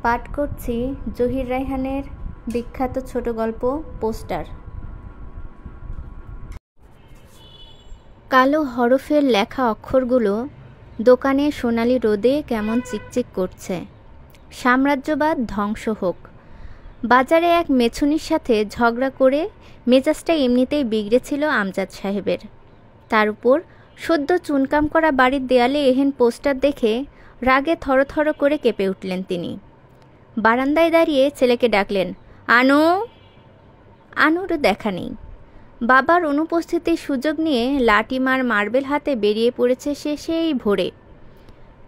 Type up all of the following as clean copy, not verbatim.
পাঠ করছি জহির রায়হানের বিখ্যাত ছোট গল্প পোস্টার। কালো হরফের লেখা অক্ষরগুলো দোকানে সোনালি রোদে কেমন চিকচিক করছে। সাম্রাজ্যবাদ ধ্বংস হোক। বাজারে এক মেছুনির সাথে ঝগড়া করে মেজাজটা এমনিতেই বিগড়েছিল আমজাদ সাহেবের। তার উপর সদ্য চুনকাম করা বাড়ির দেয়ালে এহেন পোস্টার দেখে রাগে থরথর করে কেঁপে উঠলেন তিনি। বারান্দায় দাঁড়িয়ে ছেলেকে ডাকলেন, আনু। আনুরও দেখা নেই। বাবার অনুপস্থিতির সুযোগ নিয়ে লাঠিমার মার্বেল হাতে বেরিয়ে পড়েছে সে সেই ভোরে।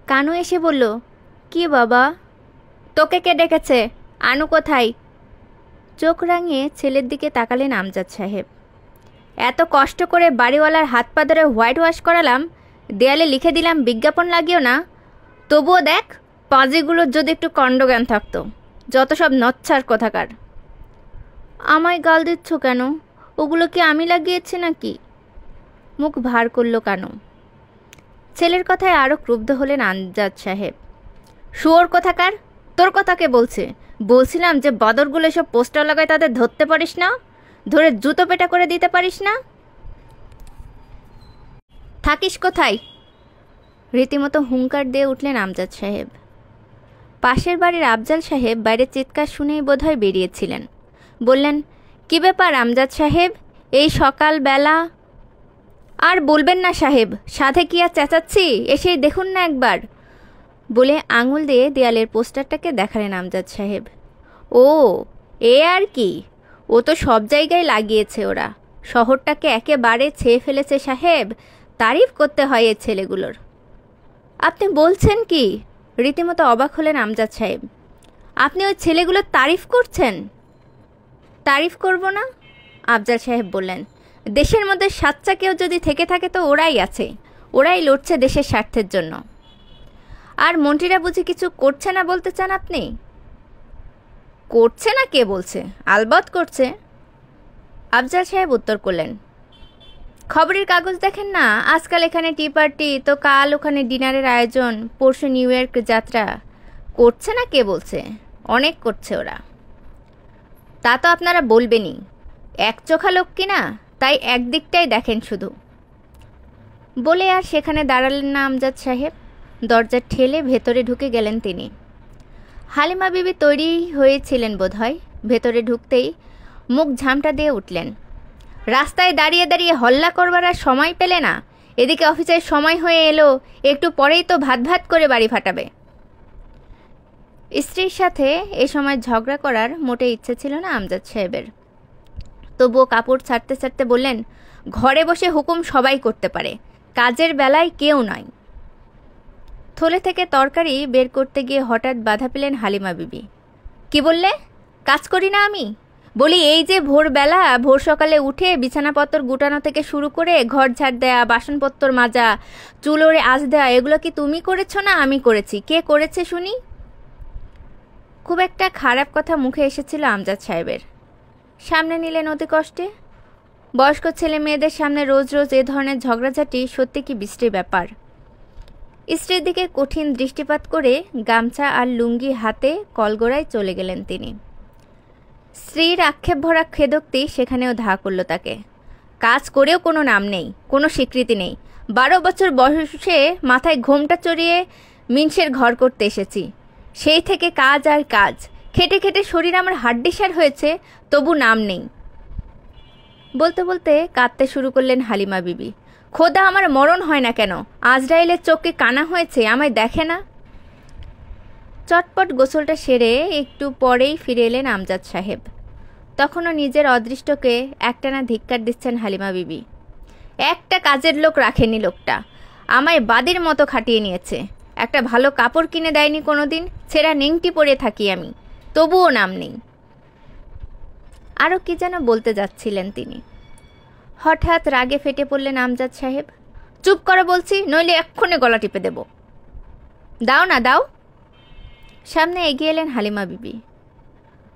কানু এসে বলল, কি বাবা? তোকে কে ডেকেছে? আনু কোথায়? চোখ রাঙিয়ে ছেলের দিকে তাকালেন আমজাদ সাহেব। এত কষ্ট করে বাড়িওয়ালার হাত পা ধরে হোয়াইট ওয়াশ করালাম, দেয়ালে লিখে দিলাম বিজ্ঞাপন লাগিও না, তবুও দেখ পাজিগুলোর যদি একটু কণ্ডজ্ঞান থাকতো। যত সব নচ্ছার কোথাকার। আমায় গাল দিচ্ছ কেন? ওগুলো কি আমি লাগিয়েছি নাকি? মুখ ভার করল কানু। ছেলের কথায় আরও ক্রুব্ধ হলেন আমজাদ সাহেব। শুয়োর কোথাকার, তোর কথাকে বলছে। বলছিলাম যে বাদরগুলো এসব পোস্টার লাগায় তাদের ধরতে পারিস না, ধরে জুতো পেটা করে দিতে পারিস না? থাকিস কোথায়? রীতিমতো হুঙ্কার দিয়ে উঠলেন আমজাদ সাহেব। পাশের বাড়ির আফজাল সাহেব বাইরে চিৎকার শুনেই বোধহয় বেরিয়েছিলেন। বললেন, কি ব্যাপার আমজাদ সাহেব, এই সকালবেলা? আর বলবেন না সাহেব, সাধে কি আর চেঁচাচ্ছি, এসেই দেখুন না একবার, বলে আঙুল দিয়ে দেয়ালের পোস্টারটাকে দেখালেন আমজাদ সাহেব। ও, এ আর কি, ও তো সব জায়গায় লাগিয়েছে ওরা। শহরটাকে একেবারে ছেয়ে ফেলেছে সাহেব, তারিফ করতে হয় এ ছেলেগুলোর। আপনি বলছেন কি? রীতিমতো অবাক হলেন আমজাদ সাহেব। আপনি ওই ছেলেগুলোর তারিফ করছেন? তারিফ করব না? আফজাল সাহেব বললেন, দেশের মধ্যে সাচ্চা কেউ যদি থেকে থাকে তো ওরাই আছে। ওরাই লড়ছে দেশের স্বার্থের জন্য। আর মন্ত্রীরা বুঝি কিছু করছে না বলতে চান আপনি? করছে না কে বলছে? আলবৎ করছে। আফজাল সাহেব উত্তর করলেন, খবরের কাগজ দেখেন না, আজকাল এখানে টি পার্টি, তো কাল ওখানে ডিনারের আয়োজন, পরশু নিউ ইয়র্ক যাত্রা। করছে না কে বলছে? অনেক করছে ওরা। তা তো আপনারা বলবেনই, এক চোখা লোক কিনা, তাই একদিকটাই দেখেন শুধু। বলে আর সেখানে দাঁড়ালেন না আমজাদ সাহেব। দরজা ঠেলে ভেতরে ঢুকে গেলেন তিনি। হালিমা বিবি তৈরি হয়েছিলেন বোধহয়। ভেতরে ঢুকতেই মুখ ঝামটা দিয়ে উঠলেন, রাস্তায় দাঁড়িয়ে দাঁড়িয়ে হল্লা করবার আর সময় পেলে না? এদিকে অফিসের সময় হয়ে এলো, একটু পরেই তো ভাত ভাত করে বাড়ি ফাটাবে। স্ত্রীর সাথে এ সময় ঝগড়া করার মোটে ইচ্ছে ছিল না আমজাদ সাহেবের। তবুও কাপড় ছাড়তে ছাড়তে বললেন, ঘরে বসে হুকুম সবাই করতে পারে, কাজের বেলায় কেউ নয়। থলে থেকে তরকারি বের করতে গিয়ে হঠাৎ বাধা পেলেন হালিমা বিবি। কি বললে? কাজ করি না আমি? বলি এই যে ভোরবেলা, ভোর সকালে উঠে বিছানাপত্র গুটানো থেকে শুরু করে ঘর ঝাড় দেয়া, বাসনপত্র মাজা, চুলোরে আঁচ দেওয়া, এগুলো কি তুমি করেছো না আমি করেছি? কে করেছে শুনি? খুব একটা খারাপ কথা মুখে এসেছিল আমজাদ সাহেবের। সামনে নিলেন অতি কষ্টে। বয়স্ক ছেলে মেয়েদের সামনে রোজ রোজ এ ধরনের ঝগড়াঝাটি সত্যি কি বিশ্রী ব্যাপার। স্ত্রীর দিকে কঠিন দৃষ্টিপাত করে গামছা আর লুঙ্গি হাতে কলগোড়ায় চলে গেলেন তিনি। স্ত্রীর আক্ষেপ ভরা খেদোক্তি সেখানেও ধা করল তাকে। কাজ করেও কোনো নাম নেই, কোনো স্বীকৃতি নেই। 12 বছর বয়সে মাথায় ঘোমটা চড়িয়ে মিনসের ঘর করতে এসেছি, সেই থেকে কাজ আর কাজ, খেটে খেটে শরীর আমার হাড্ডিসার হয়েছে, তবু নাম নেই। বলতে বলতে কাঁদতে শুরু করলেন হালিমা বিবি। খোদা, আমার মরণ হয় না কেন? আজরাইলের চোখে কানা হয়েছে, আমায় দেখে না? চটপট গোসলটা সেরে একটু পরেই ফিরে এলেন আমজাদ সাহেব। তখনও নিজের অদৃষ্টকে একটানা ধিক্কার দিচ্ছেন হালিমা বিবি। একটা কাজের লোক রাখেনি লোকটা, আমায় বাদির মতো খাটিয়ে নিয়েছে। একটা ভালো কাপড় কিনে দেয়নি কোনোদিন, ছেঁড়া নেংটি পরে থাকি আমি, তবুও নাম নেই। আরও কি যেন বলতে যাচ্ছিলেন তিনি। হঠাৎ রাগে ফেটে পড়লেন আমজাদ সাহেব। চুপ করো বলছি, নইলে এক্ষুনি গলা টিপে দেব। দাও না দাও। সামনে এগিয়ে এলেন হালিমা বিবি।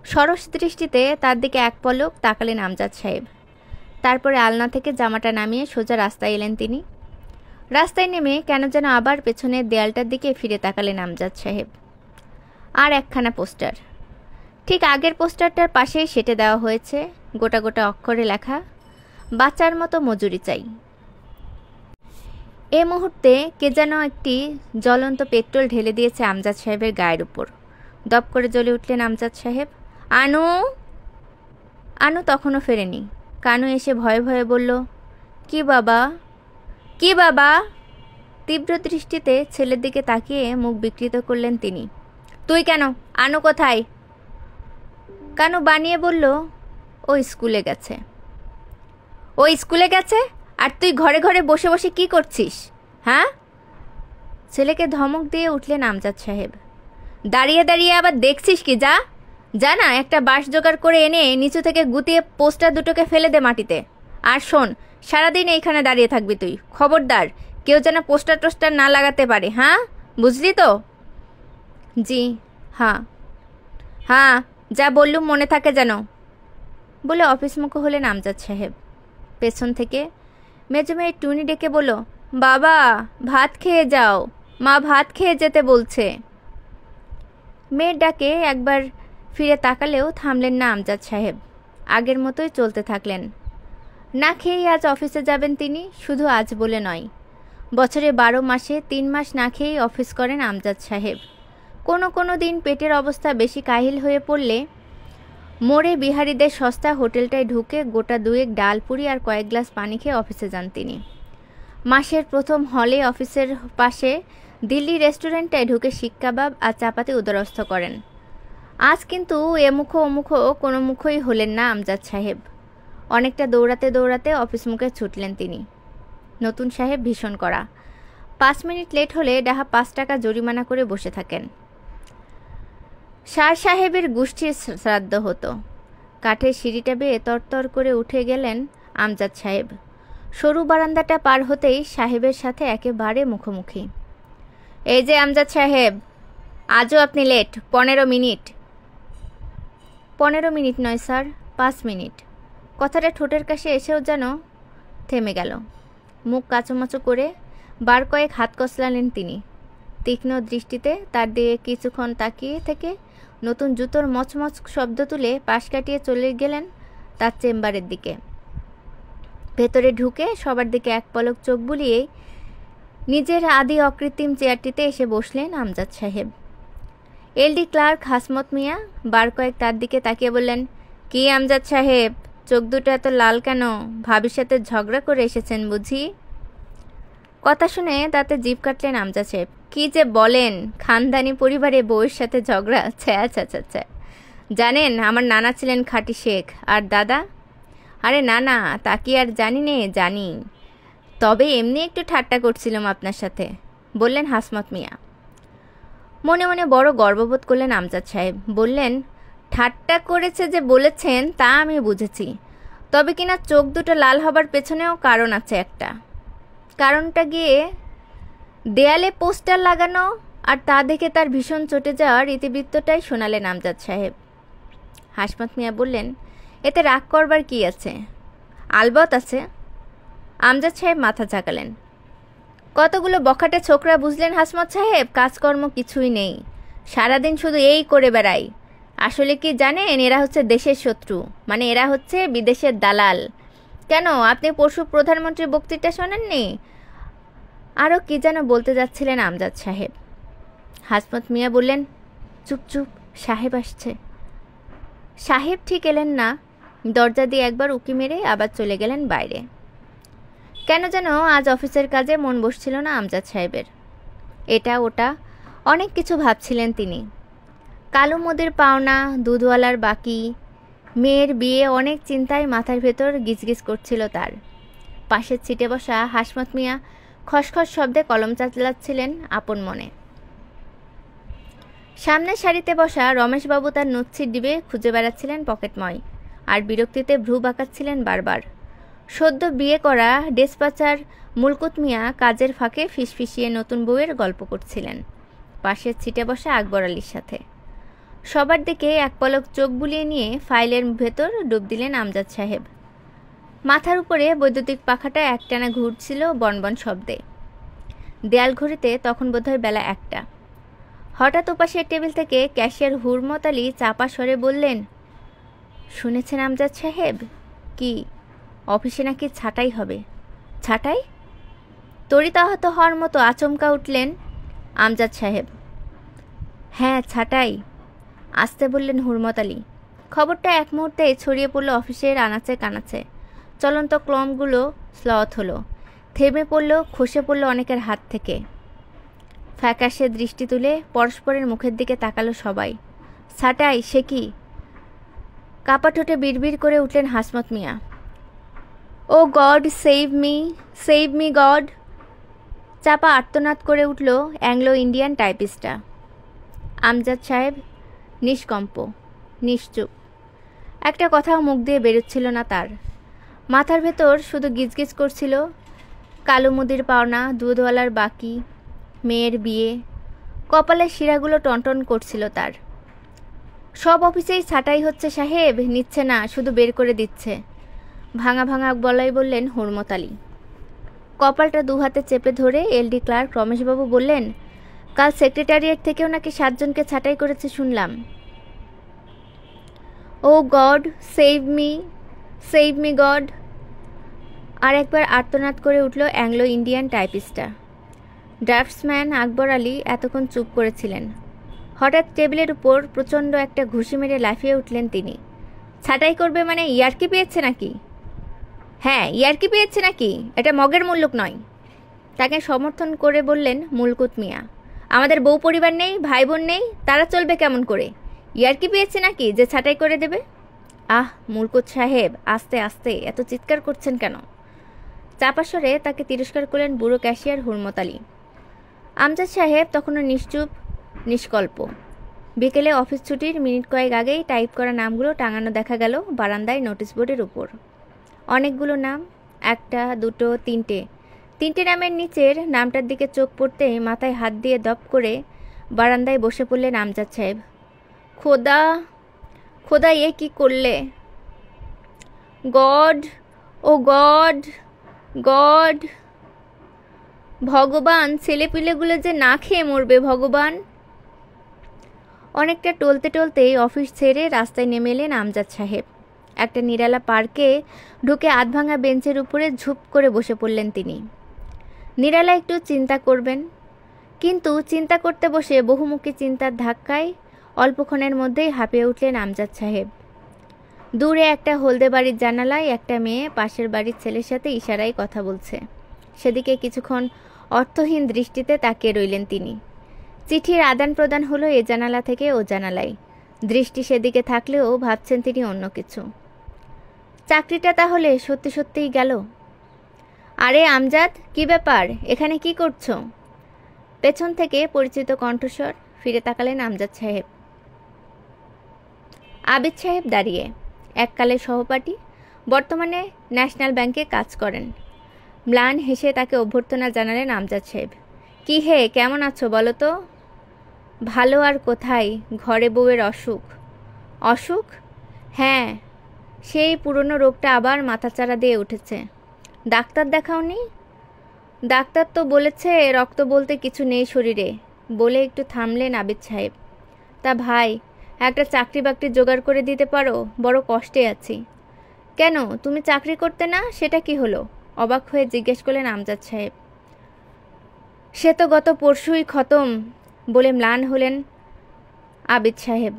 সরস দৃষ্টিতে তার দিকে এক পলক তাকালেন আমজাদ সাহেব। তারপরে আলনা থেকে জামাটা নামিয়ে সোজা রাস্তায় এলেন তিনি। রাস্তায় নেমে কেন যেন আবার পেছনের দেয়ালটার দিকে ফিরে তাকালেন আমজাদ সাহেব। আর একখানা পোস্টার। ঠিক আগের পোস্টারটার পাশেই সেটে দেওয়া হয়েছে গোটা গোটা অক্ষরে লেখা, বাঁচার মতো মজুরি চাই। এ মুহূর্তে কে যেন একটি জ্বলন্ত পেট্রোল ঢেলে দিয়েছে আমজাদ সাহেবের গায়ের উপর। দপ করে জ্বলে উঠলেন আমজাদ সাহেব। আনু! আনু তখনও ফেরেনি। কানু এসে ভয়ে ভয়ে বলল, কি বাবা, কি বাবা? তীব্র দৃষ্টিতে ছেলের দিকে তাকিয়ে মুখ বিকৃত করলেন তিনি। তুই কেন? আনু কোথায়? কানু বানিয়ে বলল, ও স্কুলে গেছে। ও স্কুলে গেছে? আর তুই ঘরে ঘরে বসে বসে কি করছিস, হ্যাঁ? ছেলেকে ধমক দিয়ে উঠলেন আমজাদ সাহেব। দাঁড়িয়ে দাঁড়িয়ে আবার দেখছিস কি? যা যা না, একটা বাঁশ জোগাড় করে এনে নিচু থেকে গুতিয়ে পোস্টার দুটোকে ফেলে দে মাটিতে। আর শোন, সারাদিন এইখানে দাঁড়িয়ে থাকবি তুই। খবরদার, কেউ যেন পোস্টার টোস্টার না লাগাতে পারে, হ্যাঁ? বুঝলি তো? জি হ্যাঁ। হ্যাঁ, যা বললুম মনে থাকে যেন, বলে অফিসমুখো হলেন আমজাদ সাহেব। পেছন থেকে মেজো মেয়ে টুনি ডেকে বলল, বাবা ভাত খেয়ে যাও, মা ভাত খেয়ে যেতে বলছে। মেয়ের ডাকে একবার ফিরে তাকালেও থামলেন না আমজাদ সাহেব। আগের মতোই চলতে থাকলেন। না খেয়েই আজ অফিসে যাবেন তিনি। শুধু আজ বলে নয়, বছরে 12 মাসে 3 মাস না খেয়েই অফিস করেন আমজাদ সাহেব। কোনো দিন পেটের অবস্থা বেশি কাহিল হয়ে পড়লে মোড়ে বিহারীদের সস্তা হোটেলটায় ঢুকে গোটা দুয়েক ডাল পুরি আর কয়েক গ্লাস পানি খেয়ে অফিসে যান তিনি। মাসের প্রথম হলে অফিসের পাশে দিল্লি রেস্টুরেন্টটায় ঢুকে শিক কাবাব আর চাপাতি উদরস্থ করেন। আজ কিন্তু এমুখো ওমুখো কোনো মুখোই হলেন না আমজাদ সাহেব। অনেকটা দৌড়াতে দৌড়াতে অফিস মুখে ছুটলেন তিনি। নতুন সাহেব ভীষণ কড়া। 5 মিনিট লেট হলে ডাহা 5 টাকা জরিমানা করে বসে থাকেন। সার সাহেবের গোষ্ঠীর শ্রাদ্ধ হতো। কাঠের সিঁড়িটা বেয়ে তরতর করে উঠে গেলেন আমজাদ সাহেব। সরু বারান্দাটা পার হতেই সাহেবের সাথে একেবারে মুখোমুখি। এই যে আমজাদ সাহেব, আজও আপনি লেট। 15 মিনিট। 15 মিনিট নয় স্যার, 5 মিনিট। কথাটা ঠোঁটের কাছে এসেও যেন থেমে গেল। মুখ কাঁচুমাচু করে বার কয়েক হাত কসলালেন তিনি। তীক্ষ্ণ দৃষ্টিতে তার দিকে কিছুক্ষণ তাকিয়ে থেকে নতুন জুতোর মচমচ শব্দ তুলে পাশ কাটিয়ে চলে গেলেন তার চেম্বারের দিকে। ভেতরে ঢুকে সবার দিকে এক পলক চোখ বুলিয়েই নিজের আদি অকৃত্রিম চেয়ারটিতে এসে বসলেন আমজাদ সাহেব। এলডি ক্লার্ক হাসমত মিয়া বার কয়েক তার দিকে তাকিয়ে বললেন, কি আমজাদ সাহেব, চোখ দুটো এত লাল কেন? ভাবির সাথে ঝগড়া করে এসেছেন বুঝি? কথা শুনে তাতে জিভ কাটলেন আমজাদ সাহেব। কি যে বলেন, খানদানি পরিবারে বউয়ের সাথে ঝগড়া? আচ্ছা। জানেন, আমার নানা ছিলেন খাঁটি শেখ। আর দাদা? আরে না না, তা কি আর জানি নে, জানি। তবে এমনি একটু ঠাট্টা করছিলাম আপনার সাথে, বললেন হাসমত মিয়া। মনে মনে বড় গর্ববোধ করলেন আমজাদ সাহেব। বললেন, ঠাট্টা করেছে যে বলেছেন তা আমি বুঝেছি, তবে কিনা চোখ দুটো লাল হবার পেছনেও কারণ আছে একটা। কারণটা গিয়ে দেয়ালে পোস্টার লাগানো আর তা দেখে তার ভীষণ চটে যাওয়ার ইতিবৃত্তটাই শোনালেন আমজাদ সাহেব। হাসমত মিয়া বললেন, এতে রাগ করবার কি আছে? আলবত আছে। আমজাদ সাহেব মাথা ঝাঁকালেন। কতগুলো বখাটে ছোকরা বুঝলেন হাসমত সাহেব, কাজকর্ম কিছুই নেই, সারাদিন শুধু এই করে বেড়াই। আসলে কি জানেন, এরা হচ্ছে দেশের শত্রু, মানে এরা হচ্ছে বিদেশের দালাল। কেন, আপনি পরশু প্রধানমন্ত্রীর বক্তৃতা শোনেননি? আরও কি যেন বলতে যাচ্ছিলেন আমজাদ সাহেব। হাসমত মিয়া বললেন, চুপ, সাহেব আসছে। সাহেব ঠিক এলেন না। দরজা দিয়ে একবার উকি মেরে আবার চলে গেলেন বাইরে। কেন যেন আজ অফিসের কাজে মন বসছিল না আমজাদ সাহেবের। এটা ওটা অনেক কিছু ভাবছিলেন তিনি। কালু মোদির পাওনা, দুধওয়ালার বাকি, মেয়ের বিয়ে, অনেক চিন্তায় মাথার ভেতর গিজগিজ করছিল তার। পাশের সিটে বসা হাসমত মিয়া খসখস শব্দে কলম চালাচ্ছিলেন আপন মনে। সামনের সারিতে বসা রমেশবাবু তার নচ্ছির ডিবে খুঁজে বেড়াচ্ছিলেন পকেটময়, আর বিরক্তিতে ভ্রু বাঁকাচ্ছিলেন বারবার। সদ্য বিয়ে করা ডেসপাচার মুলকুত মিয়া কাজের ফাঁকে ফিসফিসিয়ে নতুন বউয়ের গল্প করছিলেন পাশের সিটে বসা আকবর আলীর সাথে। সবার দিকে এক পলক চোখ বুলিয়ে নিয়ে ফাইলের ভেতর ডুব দিলেন আমজাদ সাহেব। মাথার উপরে বৈদ্যুতিক পাখাটা একটানা ঘুরছিল বনবন শব্দে। দেয়াল ঘড়িতে তখন বোধহয় বেলা 1টা। হঠাৎ ওপাশের টেবিল থেকে ক্যাশিয়ার হুরমত আলী চাপা স্বরে বললেন, শুনেছেন আমজাদ সাহেব? কি, অফিসে নাকি ছাঁটাই হবে? ছাঁটাই? তড়িতাহত হওয়ার মতো আচমকা উঠলেন আমজাদ সাহেব। হ্যাঁ, ছাঁটাই, আসতে বললেন হুরমত আলী। খবরটা এক মুহূর্তে ছড়িয়ে পড়ল অফিসের আনাচে কানাচে। চলন্ত কলমগুলো স্লথ হলো, থেমে পড়ল, খসে পড়ল অনেকের হাত থেকে। ফ্যাকাশে দৃষ্টি তুলে পরস্পরের মুখের দিকে তাকালো সবাই। ছাঁটাই? সে কি? কাপা ঠোঁটে বিড়বিড় করে উঠলেন হাসমত মিয়া। ও গড, সেভ মি গড! চাপা আর্তনাদ করে উঠল অ্যাংলো ইন্ডিয়ান টাইপিস্টটা। আমজাদ সাহেব নিষ্কম্প, নিশ্চুপ। একটা কথাও মুখ দিয়ে বেরোচ্ছিল না তার। মাথার ভেতর শুধু গিজগিজ করছিল কালো মুদির পাওনা, দুধওয়ালার বাকি, মেয়ের বিয়ে। কপালের শিরাগুলো টনটন করছিল তার। সব অফিসেই ছাঁটাই হচ্ছে সাহেব, নিচ্ছে না, শুধু বের করে দিচ্ছে। ভাঙা ভাঙা গলায় বললেন হুরমত আলী। কপালটা দুহাতে চেপে ধরে এলডি ক্লার্ক রমেশবাবু বললেন, কাল সেক্রেটারিয়েট থেকেও নাকি 7 জনকে ছাঁটাই করেছে শুনলাম। ও গড, সেভ মি গড! আর একবার আর্তনাদ করে উঠল Anglo Indian টাইপিস্টটা। Draughtsman Akbar Ali এতক্ষণ চুপ করেছিলেন। হঠাৎ টেবিলের উপর প্রচণ্ড একটা ঘুষি মেরে লাফিয়ে উঠলেন তিনি। ছাঁটাই করবে মানে ইয়ার্কি পেয়েছে নাকি? হ্যাঁ, ইয়ার্কি পেয়েছে নাকি? এটা মগের মুল্লুক নয়। তাকে সমর্থন করে বললেন মুলকুত মিয়া, আমাদের বউ পরিবার নেই, ভাই বোন নেই, তারা চলবে কেমন করে? ইয়ার্কি পেয়েছে নাকি যে ছাঁটাই করে দেবে? আহ মুলকুত সাহেব, আস্তে আস্তে, এত চিৎকার করছেন কেন? চাপাস্বরে তাকে তিরস্কার করলেন বুড়ো ক্যাশিয়ার হুরমত আলী। আমজাদ সাহেব তখনও নিশ্চুপ, নিষ্কল্প। বিকেলে অফিস ছুটির মিনিট কয়েক আগেই টাইপ করা নামগুলো টাঙানো দেখা গেল বারান্দায় নোটিশ বোর্ডের উপর। অনেকগুলো নাম, 1, 2, 3টে নামের নিচের নামটার দিকে চোখ পড়তে মাথায় হাত দিয়ে দপ করে বারান্দায় বসে পড়লেন আমজাদ সাহেব। খোদা, খোদা, এ কি করলে? গড, ও গড, গড! ভগবান, ছেলেপিলেগুলো যে না খেয়ে মরবে ভগবান! অনেকটা টলতে টলতেই অফিস ছেড়ে রাস্তায় নেমে এলেন আমজাদ সাহেব। একটা নিরালা পার্কে ঢুকে আধভাঙা বেঞ্চের উপরে ঝুপ করে বসে পড়লেন তিনি। নিরালা একটু চিন্তা করবেন, কিন্তু চিন্তা করতে বসে বহুমুখী চিন্তার ধাক্কায় অল্পক্ষণের মধ্যেই হাঁপিয়ে উঠলেন আমজাদ সাহেব। দূরে একটা হলদে বাড়ির জানালায় একটা মেয়ে পাশের বাড়ির ছেলের সাথে ইশারায় কথা বলছে। সেদিকে কিছুক্ষণ অর্থহীন দৃষ্টিতে তাকিয়ে রইলেন তিনি। চিঠির আদান প্রদান হলো এ জানালা থেকে ও জানালায়। দৃষ্টি সেদিকে থাকলেও ভাবছেন তিনি অন্য কিছু। চাকরিটা তাহলে সত্যি সত্যিই গেল? আরে আমজাদ, কি ব্যাপার, এখানে কি করছো? পেছন থেকে পরিচিত কণ্ঠস্বর। ফিরে তাকালেন আমজাদ সাহেব। আবিদ সাহেব দাঁড়িয়ে, এককালের সহপাঠী, বর্তমানে ন্যাশনাল ব্যাংকে কাজ করেন। ম্লান হেসে তাকে অভ্যর্থনা জানালেন আমজাদ সাহেব। কি হে, কেমন আছো বলো তো? ভালো আর কোথায়, ঘরে বউয়ের অসুখ। অসুখ? হ্যাঁ, সেই পুরনো রোগটা আবার মাথাচাড়া দিয়ে উঠেছে। ডাক্তার দেখাওনি? ডাক্তার তো বলেছে রক্ত বলতে কিছু নেই শরীরে, বলে একটু থামলেন আবিদ সাহেব। তা ভাই, একটা চাকরি বাকরি জোগাড় করে দিতে পারো, বড় কষ্টে আছি। কেন, তুমি চাকরি করতে না, সেটা কি হলো? অবাক হয়ে জিজ্ঞেস করলেন আমজাদ সাহেব। সে তো গত পরশুই খতম, বলে ম্লান হলেন আবিদ সাহেব।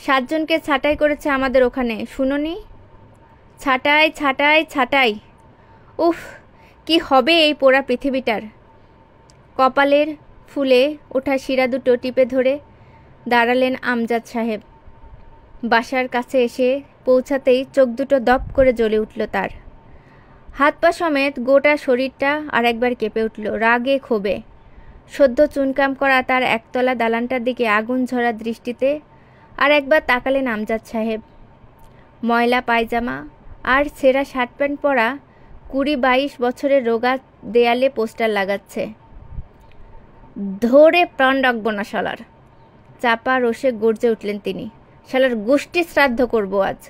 7 জনকে ছাঁটাই করেছে আমাদের ওখানে, শুনোনি? ছাঁটাই, ছাঁটাই, ছাঁটাই! উফ, কি হবে এই পোড়া পৃথিবীটার! কপালের ফুলে ওঠা শিরা দুটো টিপে ধরে দাঁড়ালেন আমজাদ সাহেব। বাসার কাছে এসে পৌঁছাতেই চোখ দুটো দপ করে জ্বলে উঠল তার। হাত পা সমেত গোটা শরীরটা আর একবার কেঁপে উঠল রাগে ক্ষোভে। সদ্য চুনকাম করা তার একতলা দালানটার দিকে আগুন ঝরা দৃষ্টিতে আর একবার তাকালেন আমজাদ সাহেব। ময়লা পায়জামা আর ছেঁড়া শার্ট প্যান্ট পরা 20-22 বছরের রোগা দেয়ালে পোস্টার লাগাচ্ছে। ধরে প্রাণ রাখবো না শালার! চাপা রোষে গর্জে উঠলেন তিনি। শালার গোষ্ঠী শ্রাদ্ধ করব আজ।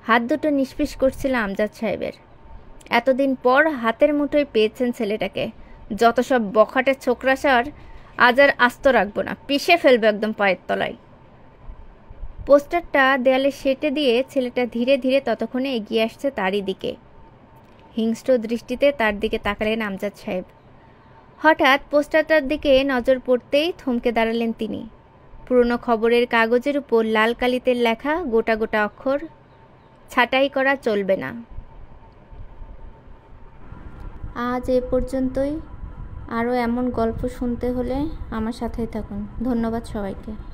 হাত দুটো নিষ্পিস করছিল আমজাদ সাহেবের। এতদিন পর হাতের মুঠোয় পেয়েছেন ছেলেটাকে। যত সব বখাটে ছোকরাসার আজ আর আস্ত রাখবো না, পিষে ফেলবো একদম পায়ের তলায়। পোস্টারটা দেয়ালে সেঁটে দিয়ে ছেলেটা ধীরে ধীরে ততক্ষণে এগিয়ে আসছে তারই দিকে। হিংস্র দৃষ্টিতে তার দিকে তাকালেন আমজাদ সাহেব। হঠাৎ পোস্টারটার দিকে নজর পড়তেই থমকে দাঁড়ালেন তিনি। পুরনো খবরের কাগজের উপর লাল কালিতে লেখা গোটা গোটা অক্ষর, ছাঁটাই করা চলবে না। আজ এ পর্যন্তই। আরও এমন গল্প শুনতে হলে আমার সাথেই থাকুন। ধন্যবাদ সবাইকে।